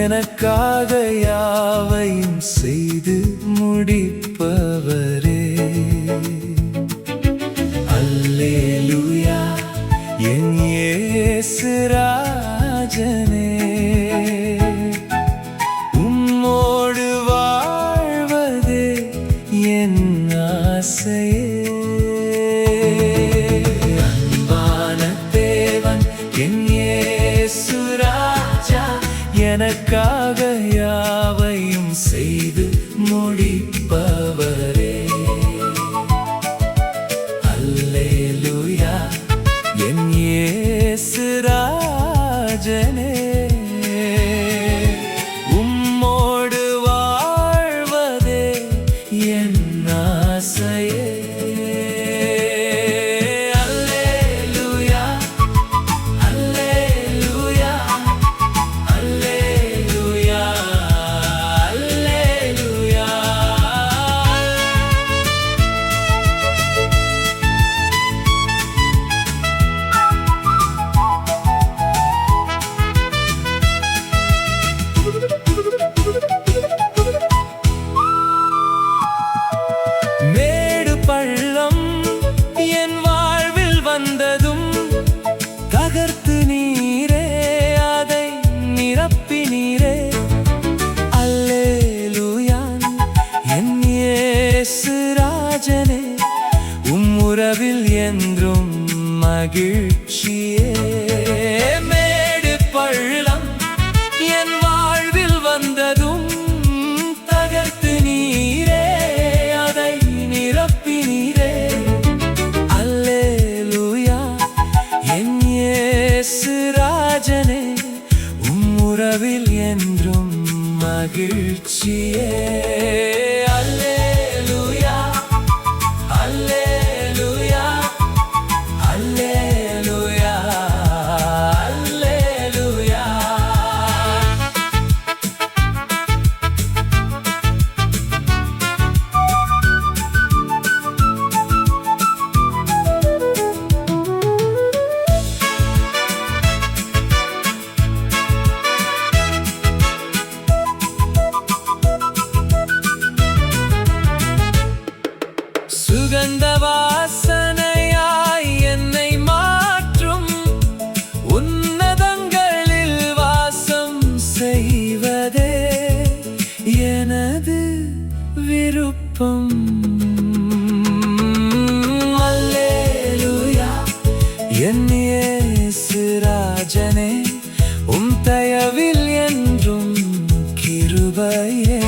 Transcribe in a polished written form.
எனக்காக யாவையும் செய்து முடிப்பவரே. அல்லேலூயா என் இயேசு ராஜனே, உம்மோடு வாழ்வதே என் ஆசையே. அன்பான தேவன் என் இயேசு ராஜா, எனக்காக யாவையும் செய்து முடிப்பவரே. அல்லேலூயா என் இயேசு ராஜனே, உம்மோடு வாழ்வதே என் ஆசையே. மேடு பள்ளம் என் வாழ்வில் வந்ததும் தகர்த்து நீரே அதை நிரப்பினீரே. அல்லேலூயா என் இயேசு ராஜனே, உம் உறவில் என்றும் மகிழ்ச்சியே. மேடு பள்ளம் என் வாழ்வில் வந்ததும் தகர்த்து நீரே அதை நிரப்பினீரே. அல்லேலூயா என் இயேசு ராஜனே, உம் உறவில் என்றும் மகிழ்ச்சியே. அல்லேலூயா அல்லேலூயா அல்லேலூயா அல்லேலூயா. சுகந்த வாசனையாய் என்னை மாற்றும், உன்னதங்களில் வாசம் செய்வதே எனது விருப்பம். அல்லேலூயா என் இயேசு ராஜனே, உம் தயவில் என்றும் கிருபையே.